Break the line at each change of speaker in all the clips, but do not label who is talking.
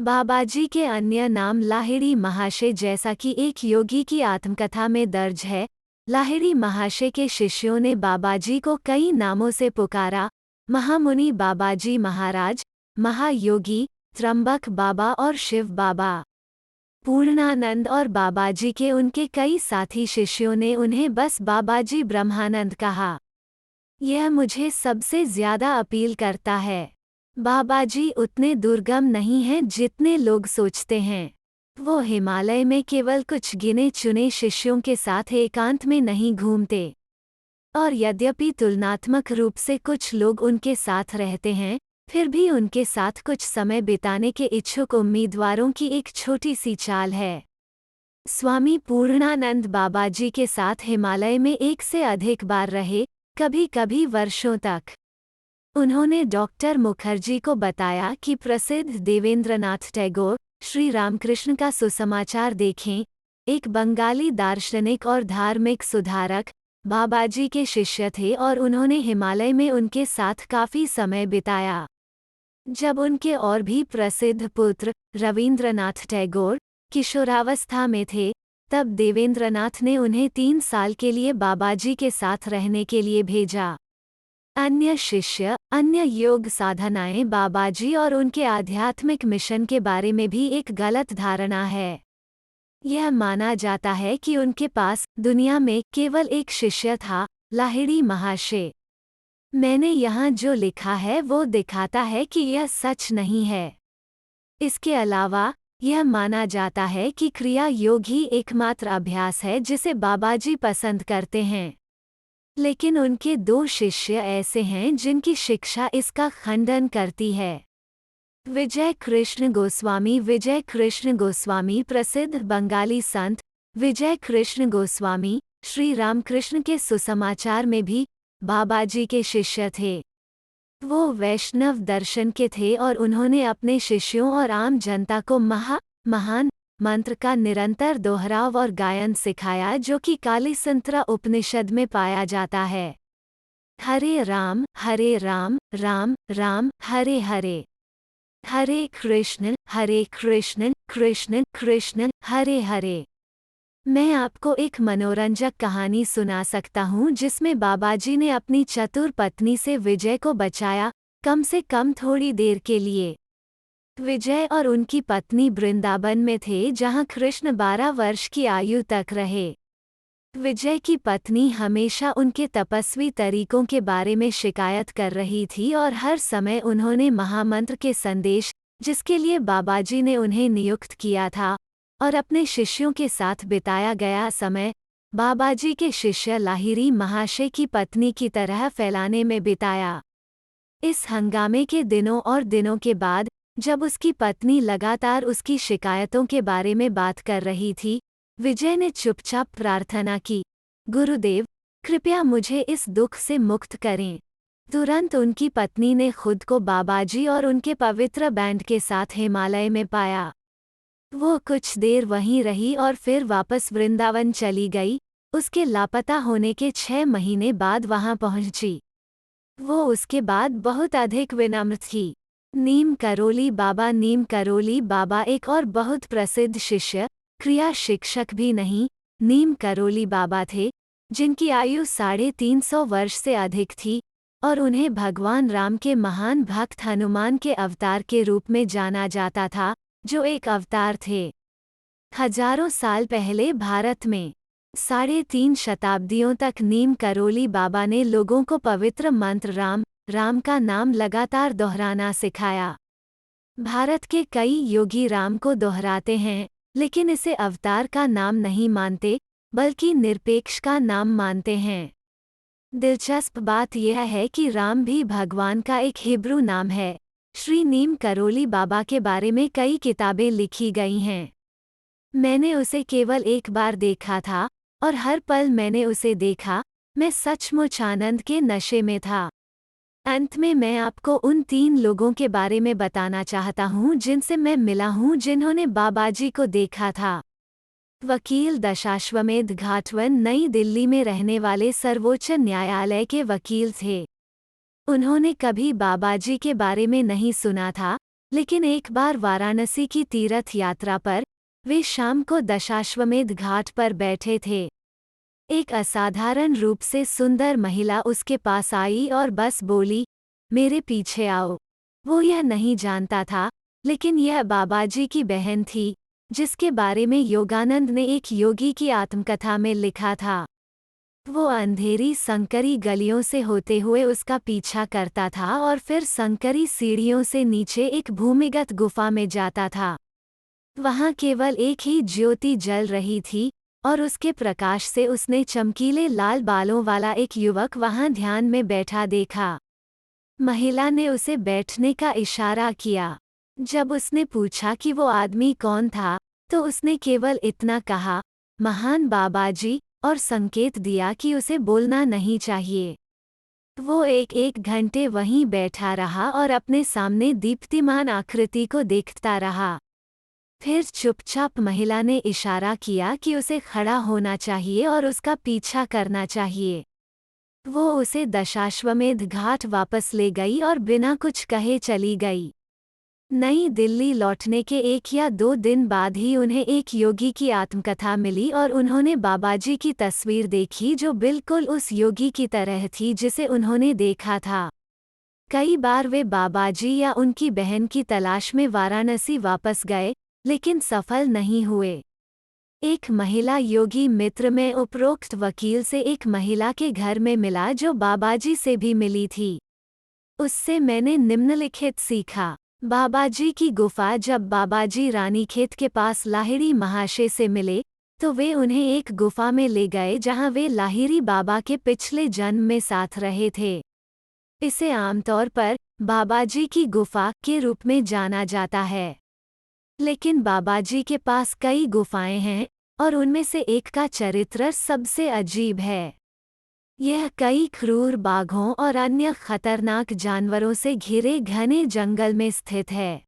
बाबाजी के अन्य नाम लाहिड़ी महाशय जैसा कि एक योगी की आत्मकथा में दर्ज है। लाहिड़ी महाशय के शिष्यों ने बाबाजी को कई नामों से पुकारा। महामुनि बाबाजी महाराज, महायोगी, त्र्यंबक बाबा और शिव बाबा। पूर्णानंद और बाबाजी के उनके कई साथी शिष्यों ने उन्हें बस बाबाजी ब्रह्मानंद कहा। यह मुझे सबसे ज्यादा अपील करता है। बाबाजी उतने दुर्गम नहीं हैं जितने लोग सोचते हैं। वो हिमालय में केवल कुछ गिने चुने शिष्यों के साथ एकांत में नहीं घूमते। और यद्यपि तुलनात्मक रूप से कुछ लोग उनके साथ रहते हैं, फिर भी उनके साथ कुछ समय बिताने के इच्छुक उम्मीदवारों की एक छोटी सी चाल है। स्वामी पूर्णानंद बाबाजी के साथ हिमालय में एक से अधिक बार रहे, कभी कभी वर्षों तक। उन्होंने डॉक्टर मुखर्जी को बताया कि प्रसिद्ध देवेंद्रनाथ टैगोर, श्री रामकृष्ण का सुसमाचार देखें, एक बंगाली दार्शनिक और धार्मिक सुधारक, बाबाजी के शिष्य थे और उन्होंने हिमालय में उनके साथ काफी समय बिताया। जब उनके और भी प्रसिद्ध पुत्र रवींद्रनाथ टैगोर किशोरावस्था में थे, तब देवेंद्रनाथ ने उन्हें 3 साल के लिए बाबाजी के साथ रहने के लिए भेजा। अन्य शिष्य, अन्य योग साधनाएं बाबाजी और उनके आध्यात्मिक मिशन के बारे में भी एक गलत धारणा है। यह माना जाता है कि उनके पास दुनिया में केवल एक शिष्य था, लाहिड़ी महाशय। मैंने यहाँ जो लिखा है वो दिखाता है कि यह सच नहीं है। इसके अलावा यह माना जाता है कि क्रिया योग ही एकमात्र अभ्यास है जिसे बाबाजी पसंद करते हैं। लेकिन उनके 2 शिष्य ऐसे हैं जिनकी शिक्षा इसका खंडन करती है। विजय कृष्ण गोस्वामी प्रसिद्ध बंगाली संत विजय कृष्ण गोस्वामी श्री रामकृष्ण के सुसमाचार में भी बाबाजी के शिष्य थे। वो वैष्णव दर्शन के थे और उन्होंने अपने शिष्यों और आम जनता को महान मंत्र का निरंतर दोहराव और गायन सिखाया, जो कि कालीसंत्रा उपनिषद में पाया जाता है। हरे राम राम राम हरे हरे, हरे कृष्ण कृष्ण कृष्ण हरे हरे। मैं आपको एक मनोरंजक कहानी सुना सकता हूँ जिसमें बाबाजी ने अपनी चतुर पत्नी से विजय को बचाया, कम से कम थोड़ी देर के लिए। विजय और उनकी पत्नी वृंदावन में थे जहाँ कृष्ण 12 वर्ष की आयु तक रहे। विजय की पत्नी हमेशा उनके तपस्वी तरीकों के बारे में शिकायत कर रही थी और हर समय उन्होंने महामंत्र के संदेश, जिसके लिए बाबाजी ने उन्हें नियुक्त किया था, और अपने शिष्यों के साथ बिताया गया समय बाबाजी के शिष्य लाहिड़ी महाशय की पत्नी की तरह फैलाने में बिताया। इस हंगामे के दिनों के बाद, जब उसकी पत्नी लगातार उसकी शिकायतों के बारे में बात कर रही थी, विजय ने चुपचाप प्रार्थना की, गुरुदेव, कृपया मुझे इस दुख से मुक्त करें। तुरंत उनकी पत्नी ने खुद को बाबाजी और उनके पवित्र बैंड के साथ हिमालय में पाया। वो कुछ देर वहीं रही और फिर वापस वृंदावन चली गई। उसके लापता होने के 6 महीने बाद वहां पहुंची। वो उसके बाद बहुत अधिक विनम्र थी। नीम करोली बाबा एक और बहुत प्रसिद्ध शिष्य, क्रिया शिक्षक भी नहीं, नीम करोली बाबा थे, जिनकी आयु 350 वर्ष से अधिक थी और उन्हें भगवान राम के महान भक्त हनुमान के अवतार के रूप में जाना जाता था, जो एक अवतार थे। हजारों साल पहले भारत में 3.5 शताब्दियों तक नीम करोली बाबा ने लोगों को पवित्र मंत्र राम का नाम लगातार दोहराना सिखाया। भारत के कई योगी राम को दोहराते हैं, लेकिन इसे अवतार का नाम नहीं मानते, बल्कि निरपेक्ष का नाम मानते हैं। दिलचस्प बात यह है कि राम भी भगवान का एक हिब्रू नाम है। श्री नीम करोली बाबा के बारे में कई किताबें लिखी गई हैं। मैंने उसे केवल एक बार देखा था और हर पल मैंने उसे देखा। मैं सचमुच आनंद के नशे में था। अंत में मैं आपको उन 3 लोगों के बारे में बताना चाहता हूँ जिनसे मैं मिला हूँ, जिन्होंने बाबाजी को देखा था। वकील दशाश्वमेध घाटवन नई दिल्ली में रहने वाले सर्वोच्च न्यायालय के वकील थे। उन्होंने कभी बाबाजी के बारे में नहीं सुना था, लेकिन एक बार वाराणसी की तीर्थ यात्रा पर वे शाम को दशाश्वमेध घाट पर बैठे थे। एक असाधारण रूप से सुंदर महिला उसके पास आई और बस बोली, मेरे पीछे आओ। वो यह नहीं जानता था, लेकिन यह बाबाजी की बहन थी, जिसके बारे में योगानंद ने एक योगी की आत्मकथा में लिखा था। वो अंधेरी संकरी गलियों से होते हुए उसका पीछा करता था और फिर संकरी सीढ़ियों से नीचे एक भूमिगत गुफा में जाता था। वहां केवल एक ही ज्योति जल रही थी, और उसके प्रकाश से उसने चमकीले लाल बालों वाला एक युवक वहां ध्यान में बैठा देखा। महिला ने उसे बैठने का इशारा किया। जब उसने पूछा कि वो आदमी कौन था, तो उसने केवल इतना कहा, महान बाबाजी, और संकेत दिया कि उसे बोलना नहीं चाहिए। वो एक घंटे वहीं बैठा रहा और अपने सामने दीप्तिमान आकृति को देखता रहा। फिर चुपचाप महिला ने इशारा किया कि उसे खड़ा होना चाहिए और उसका पीछा करना चाहिए। वो उसे दशाश्वमेध घाट वापस ले गई और बिना कुछ कहे चली गई। नई दिल्ली लौटने के 1 या 2 दिन बाद ही उन्हें एक योगी की आत्मकथा मिली और उन्होंने बाबाजी की तस्वीर देखी जो बिल्कुल उस योगी की तरह थी जिसे उन्होंने देखा था। कई बार वे बाबाजी या उनकी बहन की तलाश में वाराणसी वापस गए, लेकिन सफल नहीं हुए। एक महिला योगी मित्र में उपरोक्त वकील से एक महिला के घर में मिला जो बाबाजी से भी मिली थी। उससे मैंने निम्नलिखित सीखा। बाबाजी की गुफा। जब बाबाजी रानीखेत के पास लाहिड़ी महाशय से मिले, तो वे उन्हें एक गुफा में ले गए जहां वे लाहिड़ी बाबा के पिछले जन्म में साथ रहे थे। इसे आमतौर पर बाबाजी की गुफा के रूप में जाना जाता है। लेकिन बाबाजी के पास कई गुफाएं हैं, और उनमें से एक का चरित्र सबसे अजीब है। यह कई क्रूर बाघों और अन्य खतरनाक जानवरों से घिरे घने जंगल में स्थित है।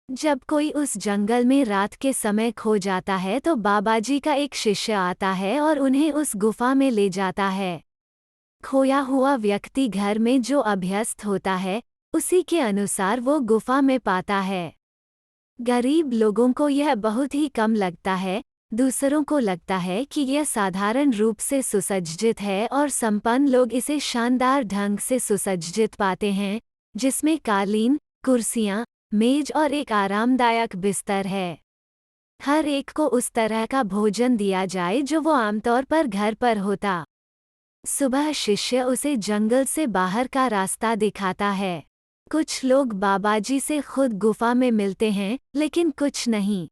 जब कोई उस जंगल में रात के समय खो जाता है तो बाबाजी का एक शिष्य आता है और उन्हें उस गुफा में ले जाता है। खोया हुआ व्यक्ति घर में जो अभ्यस्त होता है, उसी के अनुसार वो गुफा में पाता है। गरीब लोगों को यह बहुत ही कम लगता है, दूसरों को लगता है कि यह साधारण रूप से सुसज्जित है और संपन्न लोग इसे शानदार ढंग से सुसज्जित पाते हैं, जिसमें कालीन, कुर्सियां, मेज और एक आरामदायक बिस्तर है। हर एक को उस तरह का भोजन दिया जाए जो वो आमतौर पर घर पर होता। सुबह शिष्य उसे जंगल से बाहर का रास्ता दिखाता है। कुछ लोग बाबाजी से खुद गुफा में मिलते हैं, लेकिन कुछ नहीं।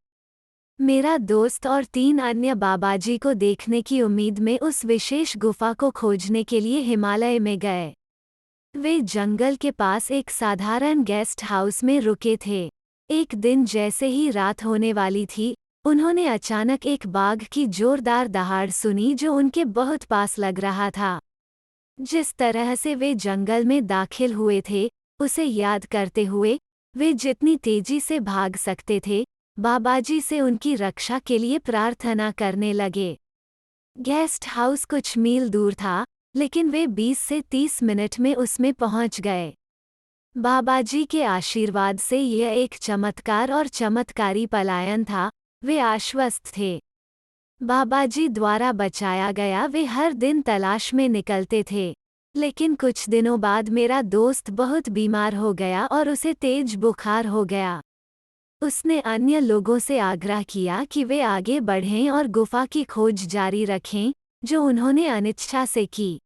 मेरा दोस्त और 3 अन्य बाबाजी को देखने की उम्मीद में उस विशेष गुफा को खोजने के लिए हिमालय में गए। वे जंगल के पास एक साधारण गेस्ट हाउस में रुके थे। एक दिन जैसे ही रात होने वाली थी, उन्होंने अचानक एक बाघ की जोरदार दहाड़ सुनी जो उनके बहुत पास लग रहा था। जिस तरह से वे जंगल में दाखिल हुए थे, उसे याद करते हुए, वे जितनी तेजी से भाग सकते थे, बाबाजी से उनकी रक्षा के लिए प्रार्थना करने लगे। गेस्ट हाउस कुछ मील दूर था, लेकिन वे 20 से 30 मिनट में उसमें पहुंच गए। बाबाजी के आशीर्वाद से यह एक चमत्कार और चमत्कारी पलायन था, वे आश्वस्त थे। बाबाजी द्वारा बचाया गया। वे हर दिन तलाश में निकलते थे। लेकिन कुछ दिनों बाद मेरा दोस्त बहुत बीमार हो गया और उसे तेज बुखार हो गया। उसने अन्य लोगों से आग्रह किया कि वे आगे बढ़ें और गुफा की खोज जारी रखें, जो उन्होंने अनिच्छा से की।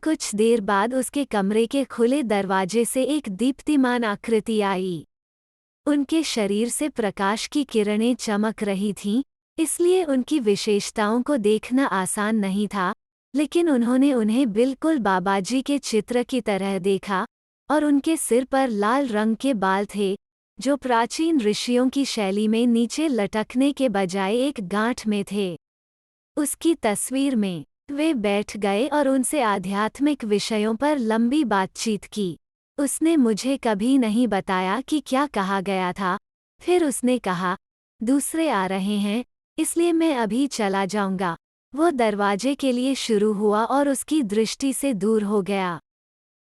कुछ देर बाद उसके कमरे के खुले दरवाजे से एक दीप्तिमान आकृति आई। उनके शरीर से प्रकाश की किरणें चमक रही थीं, इसलिए उनकी विशेषताओं को देखना आसान नहीं था, लेकिन उन्होंने उन्हें बिल्कुल बाबाजी के चित्र की तरह देखा, और उनके सिर पर लाल रंग के बाल थे, जो प्राचीन ऋषियों की शैली में नीचे लटकने के बजाय एक गांठ में थे। उसकी तस्वीर में वे बैठ गए और उनसे आध्यात्मिक विषयों पर लंबी बातचीत की। उसने मुझे कभी नहीं बताया कि क्या कहा गया था। फिर उसने कहा, दूसरे आ रहे हैं, इसलिए मैं अभी चला जाऊंगा। वो दरवाजे के लिए शुरू हुआ और उसकी दृष्टि से दूर हो गया।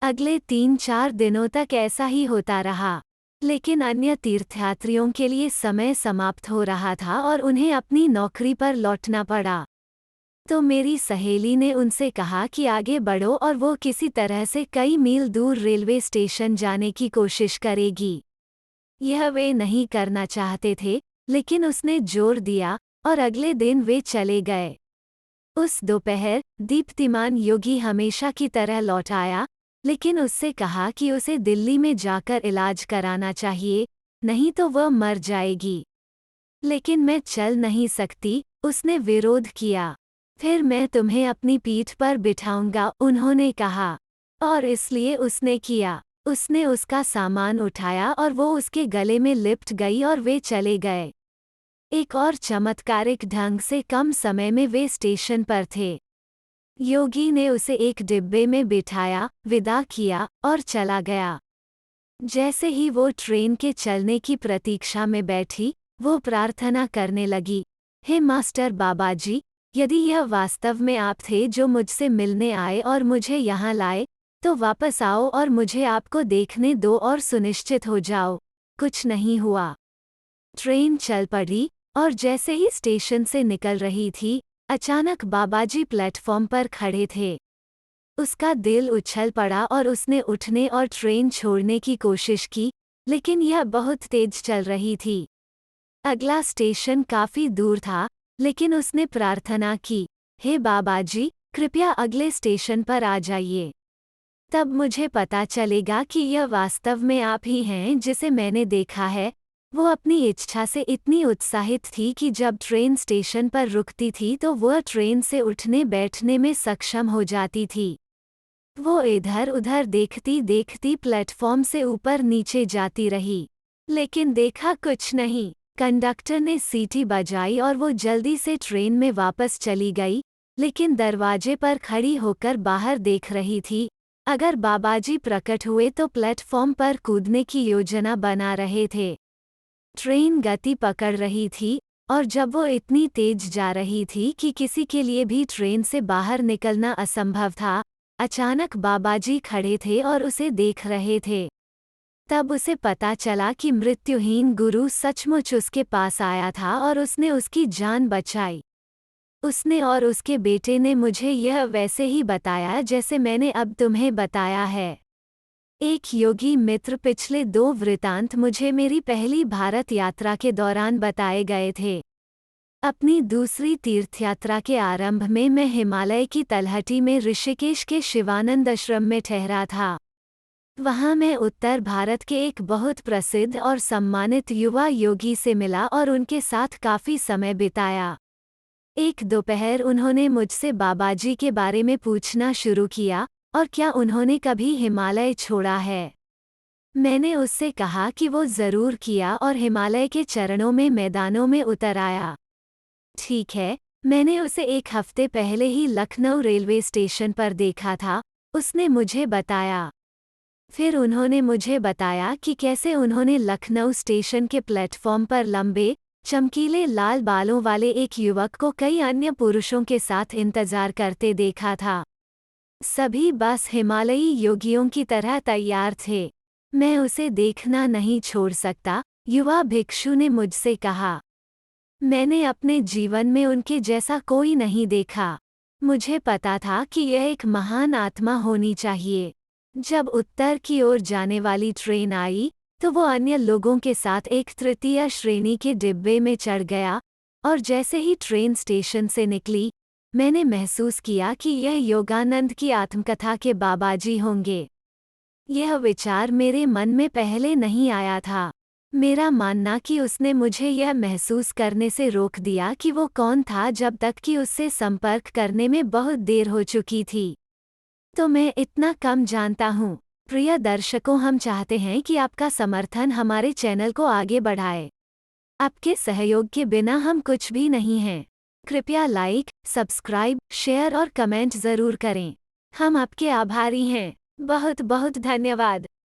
अगले 3-4 दिनों तक ऐसा ही होता रहा। लेकिन अन्य तीर्थयात्रियों के लिए समय समाप्त हो रहा था और उन्हें अपनी नौकरी पर लौटना पड़ा। तो मेरी सहेली ने उनसे कहा कि आगे बढ़ो और वो किसी तरह से कई मील दूर रेलवे स्टेशन जाने की कोशिश करेगी। यह वे नहीं करना चाहते थे, लेकिन उसने जोर दिया और अगले दिन वे चले गए। उस दोपहर दीप्तिमान योगी हमेशा की तरह लौट आया, लेकिन उससे कहा कि उसे दिल्ली में जाकर इलाज कराना चाहिए, नहीं तो वह मर जाएगी। लेकिन मैं चल नहीं सकती, उसने विरोध किया। फिर मैं तुम्हें अपनी पीठ पर बिठाऊंगा, उन्होंने कहा। और इसलिए उसने किया। उसने उसका सामान उठाया और वो उसके गले में लिपट गई और वे चले गए। एक और चमत्कारिक ढंग से कम समय में वे स्टेशन पर थे। योगी ने उसे एक डिब्बे में बिठाया, विदा किया और चला गया। जैसे ही वो ट्रेन के चलने की प्रतीक्षा में बैठी, वो प्रार्थना करने लगी, हे मास्टर बाबाजी, यदि यह वास्तव में आप थे जो मुझसे मिलने आए और मुझे यहाँ लाए, तो वापस आओ और मुझे आपको देखने दो और सुनिश्चित हो जाओ। कुछ नहीं हुआ। ट्रेन चल पड़ी और जैसे ही स्टेशन से निकल रही थी, अचानक बाबाजी प्लेटफॉर्म पर खड़े थे। उसका दिल उछल पड़ा और उसने उठने और ट्रेन छोड़ने की कोशिश की, लेकिन यह बहुत तेज चल रही थी। अगला स्टेशन काफी दूर था, लेकिन उसने प्रार्थना की, हे बाबाजी, कृपया अगले स्टेशन पर आ जाइए। तब मुझे पता चलेगा कि यह वास्तव में आप ही हैं जिसे मैंने देखा है। वो अपनी इच्छा से इतनी उत्साहित थी कि जब ट्रेन स्टेशन पर रुकती थी तो वह ट्रेन से उठने बैठने में सक्षम हो जाती थी। वो इधर उधर देखती देखती प्लेटफॉर्म से ऊपर नीचे जाती रही, लेकिन देखा कुछ नहीं। कंडक्टर ने सीटी बजाई और वो जल्दी से ट्रेन में वापस चली गई, लेकिन दरवाजे पर खड़ी होकर बाहर देख रही थी। अगर बाबाजी प्रकट हुए तो प्लेटफॉर्म पर कूदने की योजना बना रहे थे। ट्रेन गति पकड़ रही थी और जब वो इतनी तेज जा रही थी कि किसी के लिए भी ट्रेन से बाहर निकलना असंभव था, अचानक बाबाजी खड़े थे और उसे देख रहे थे। तब उसे पता चला कि मृत्युहीन गुरु सचमुच उसके पास आया था और उसने उसकी जान बचाई। उसने और उसके बेटे ने मुझे यह वैसे ही बताया जैसे मैंने अब तुम्हें बताया है। एक योगी मित्र पिछले 2 वृतांत मुझे मेरी पहली भारत यात्रा के दौरान बताए गए थे। अपनी दूसरी तीर्थयात्रा के आरंभ में मैं हिमालय की तलहटी में ऋषिकेश के शिवानंद आश्रम में ठहरा था। वहाँ मैं उत्तर भारत के एक बहुत प्रसिद्ध और सम्मानित युवा योगी से मिला और उनके साथ काफी समय बिताया। एक दोपहर उन्होंने मुझसे बाबाजी के बारे में पूछना शुरू किया और क्या उन्होंने कभी हिमालय छोड़ा है। मैंने उससे कहा कि वो जरूर किया और हिमालय के चरणों में मैदानों में उतर आया। ठीक है, मैंने उसे 1 हफ्ते पहले ही लखनऊ रेलवे स्टेशन पर देखा था, उसने मुझे बताया। फिर उन्होंने मुझे बताया कि कैसे उन्होंने लखनऊ स्टेशन के प्लेटफॉर्म पर लंबे, चमकीले लाल बालों वाले एक युवक को कई अन्य पुरुषों के साथ इंतजार करते देखा था। सभी बस हिमालयी योगियों की तरह तैयार थे। मैं उसे देखना नहीं छोड़ सकता, युवा भिक्षु ने मुझसे कहा। मैंने अपने जीवन में उनके जैसा कोई नहीं देखा। मुझे पता था कि यह एक महान आत्मा होनी चाहिए। जब उत्तर की ओर जाने वाली ट्रेन आई, तो वो अन्य लोगों के साथ एक तृतीय श्रेणी के डिब्बे में चढ़ गया, और जैसे ही ट्रेन स्टेशन से निकली, मैंने महसूस किया कि यह योगानंद की आत्मकथा के बाबाजी होंगे। यह विचार मेरे मन में पहले नहीं आया था। मेरा मानना कि उसने मुझे यह महसूस करने से रोक दिया कि वो कौन था जब तक कि उससे संपर्क करने में बहुत देर हो चुकी थी। तो मैं इतना कम जानता हूँ। प्रिय दर्शकों, हम चाहते हैं कि आपका समर्थन हमारे चैनल को आगे बढ़ाए। आपके सहयोग के बिना हम कुछ भी नहीं हैं। कृपया लाइक, सब्सक्राइब, शेयर और कमेंट ज़रूर करें। हम आपके आभारी हैं। बहुत बहुत धन्यवाद।